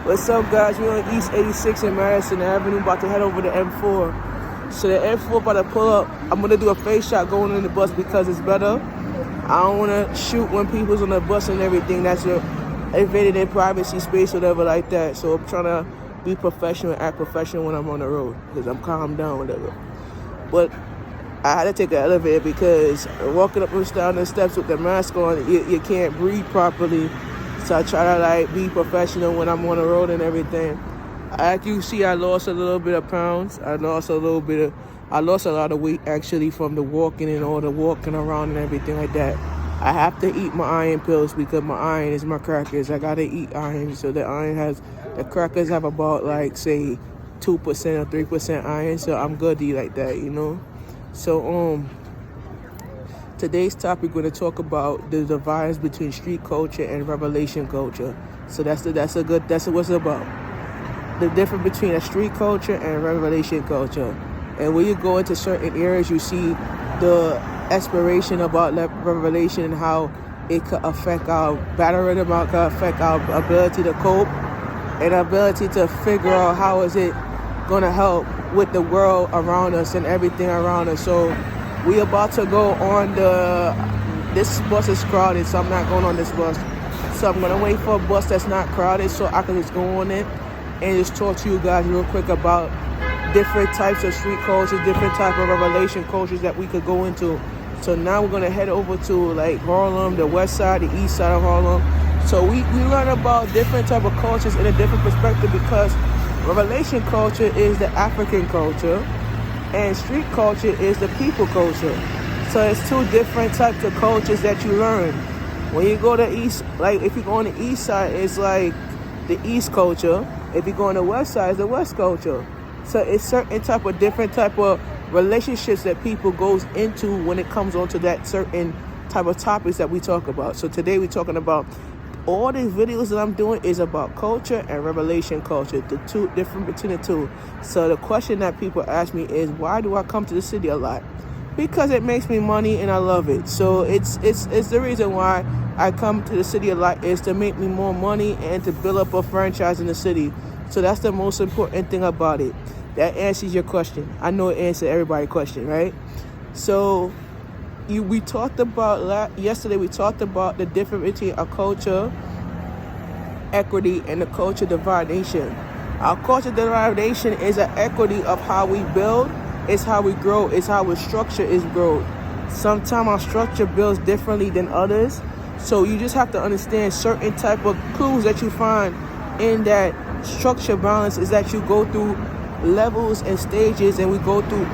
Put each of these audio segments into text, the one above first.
What's up, guys? We're on East 86 in Madison Avenue, about to head over to M4. So the M4 about to pull up. I'm going to do a face shot going in the bus because it's better. I don't want to shoot when people's on the bus and everything. That's invading their privacy space or whatever like that. So I'm trying to be professional and act professional when I'm on the road because I'm calm down, whatever. But I had to take an elevator because walking up and down the steps with the mask on, you can't breathe properly. So I try to be professional when I'm on the road and everything. As you see, I lost a little bit of pounds. I lost a lot of weight actually from the walking and all the walking around and everything like that. I have to eat my iron pills because my iron is my crackers. I gotta eat iron. So the crackers have about 2% or 3% iron. So I'm good to eat like that, you know. So today's topic, we're going to talk about the divides between street culture and revelation culture. So that's what's about. The difference between a street culture and revelation culture. And when you go into certain areas, you see the aspiration about revelation and how it could affect our battle rhythm, how it could affect our ability to cope and ability to figure out how is it going to help with the world around us and everything around us. So we about to go on this bus is crowded, so I'm not going on this bus. So I'm going to wait for a bus that's not crowded so I can just go on it and just talk to you guys real quick about different types of street cultures, different type of revelation cultures that we could go into. So now we're going to head over to Harlem, the west side, the east side of Harlem. So we learn about different type of cultures in a different perspective because revelation culture is the African culture and street culture is the people culture. So it's two different types of cultures that you learn. When you go to east, if you go on the east side, it's the east culture. If you go on the west side, it's the west culture. So it's certain different type of relationships that people goes into when it comes onto that certain type of topics that we talk about. So today we're talking about all these videos that I'm doing is about culture and revelation culture, the two different between the two. So the question that people ask me is, why do I come to the city a lot? Because it makes me money and I love it. So it's the reason why I come to the city a lot is to make me more money and to build up a franchise in the city. So that's the most important thing about it. That answers your question. I know it answers everybody's question, right? So we talked about yesterday. We talked about the difference between a culture equity and the culture dividation. Our culture dividation is an equity of how we build, it's how we grow, it's how our structure is grown. Sometimes our structure builds differently than others. So you just have to understand certain type of clues that you find in that structure balance is that you go through levels and stages, and you go through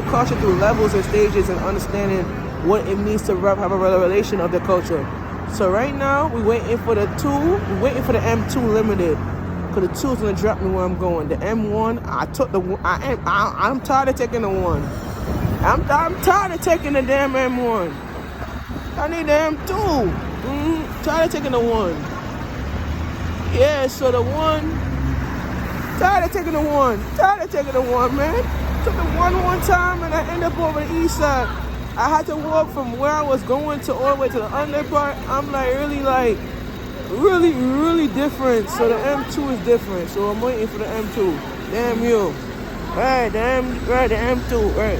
culture through levels and stages and understanding what it means to have a revelation of the culture. So right now we're waiting for the M2 limited, because the 2 is gonna drop me where I'm going. The M1, I'm tired of taking the 1. I'm tired of taking the damn M1. I need the M2. Tired of taking the 1. Yeah, so the 1. Tired of taking the 1. Tired of taking the 1, man. Took the 1 time and I end up over the east side. I had to walk from where I was going to all the way to the under part. I'm really different. So the M2 is different. So I'm waiting for the M2. Damn you. Right, the M2, right.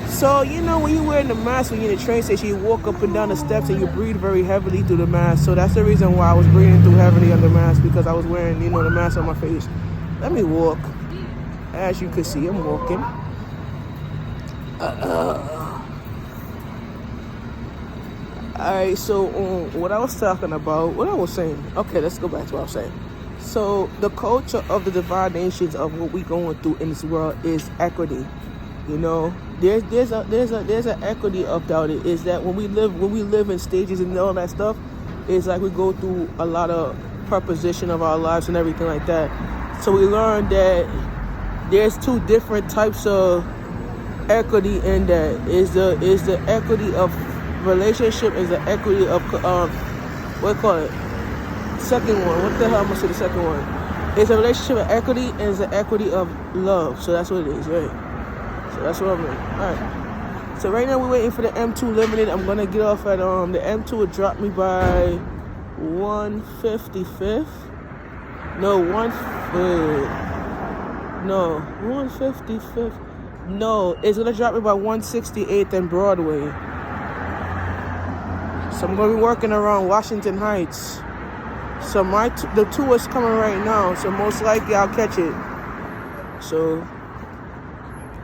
So, when you're wearing the mask when you're in the train station, you walk up and down the steps and you breathe very heavily through the mask. So that's the reason why I was breathing through heavily under the mask, because I was wearing, the mask on my face. Let me walk. As you can see, I'm walking. Alright, so what I was saying. Okay, let's go back to what I was saying. So the culture of the divided nations of what we going through in this world is equity. There's an equity about it. Is that when we live in stages and all that stuff, it's like we go through a lot of preposition of our lives and everything like that. So we learned that there's two different types of equity in that. Is the equity of relationship, is the equity of second one. What the hell am I gonna say the second one? It's a relationship of equity and it's the equity of love. So that's what it is, right? So that's what I'm doing. Alright. So right now we're waiting for the M2 limited. I'm gonna get off at the M2 will drop me by 155th. No, 155th. No, it's gonna drop me by 168th and Broadway. So I'm gonna be working around Washington Heights. So the tour is coming right now, so most likely I'll catch it. So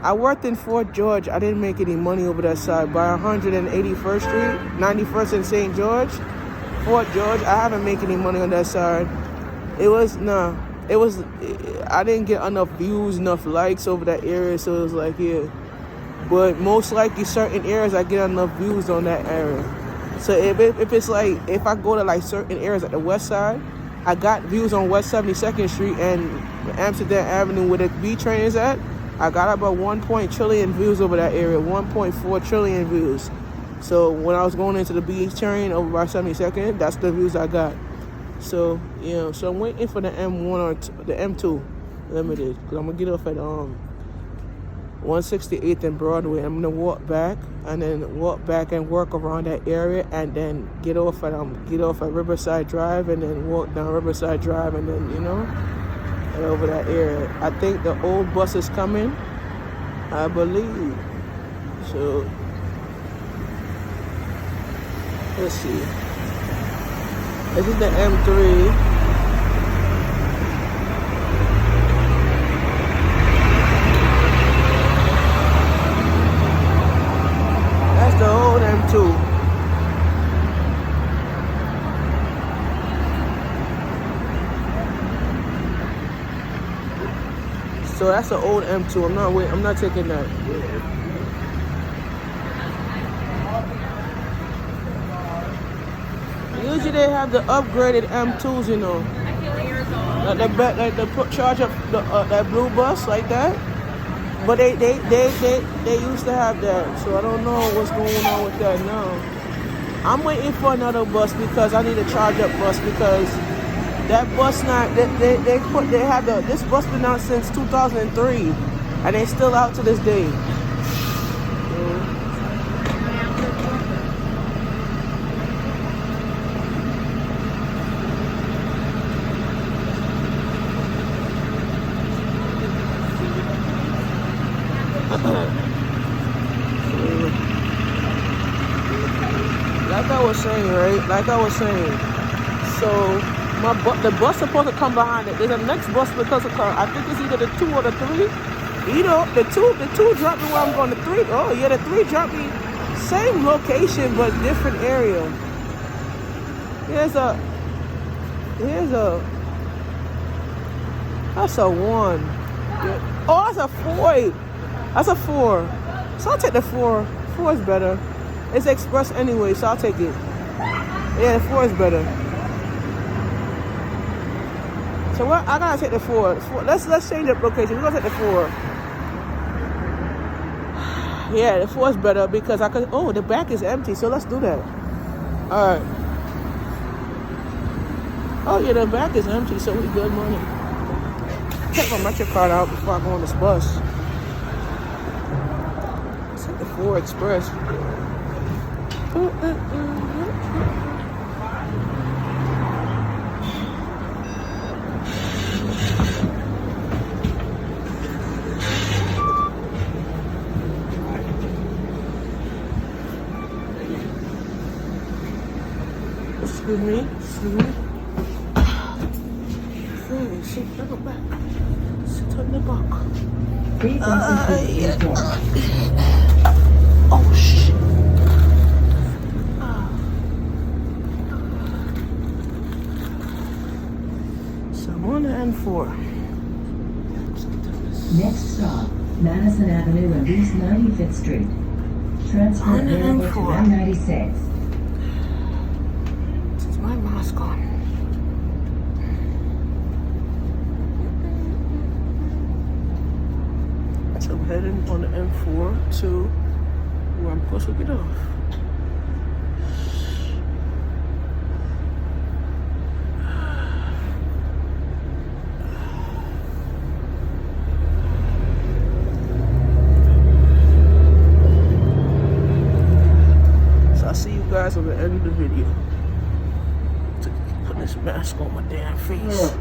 I worked in Fort George. I didn't make any money over that side. By 181st Street, 91st and St. George, Fort George, I haven't made any money on that side. I didn't get enough views, enough likes over that area, so it was like, yeah. But most likely certain areas, I get enough views on that area. So if it's like, if I go to like certain areas at the west side, I got views on West 72nd Street and Amsterdam Avenue where the B train is at. I got about 1 trillion views over that area, 1.4 trillion views. So when I was going into the B train over by 72nd, that's the views I got. So, so I'm waiting for the M1 or the M2 limited, because I'm going to get off at 168th and Broadway. I'm going to walk back and work around that area, and then get off at Riverside Drive, and then walk down Riverside Drive, and then, head over that area. I think the old bus is coming, I believe. So, let's see. This is the M3. That's the old M2. So that's the old M2. I'm not taking that. Usually they have the upgraded M2s, like they charge up that blue bus like that. But they used to have that, so I don't know what's going on with that now. I'm waiting for another bus because I need a charge up bus, because that bus this bus been out since 2003, and they still out to this day. Like I was saying, so the bus supposed to come behind it. There's a next bus because of car. I think it's either the 2 or the 3. The two dropped me where I'm going. The 3, oh yeah, the 3 dropped me same location but different area. That's a 1. Yeah. Oh, that's a 4. That's a 4. So I'll take the 4. 4 is better. It's express anyway, so I'll take it. Yeah, the 4 is better. So what? I gotta take the 4. Let's change up location. We're gonna take the 4. Yeah, the 4 is better because I could. Oh, the back is empty, so let's do that. All right. Oh yeah, the back is empty, so we good money. Take my Metro card out before I go on this bus. Let's take the 4 Express. Excuse me. Hey, sit back. Sit on the back. Oh shit. So I'm on the N4. Next stop, Madison Avenue and East 95th Street. Transfer available to M96. Is my mask on? So I'm heading on the M4 to where I'm supposed to get off. Guys, on the end of the video, put this mask on my damn face.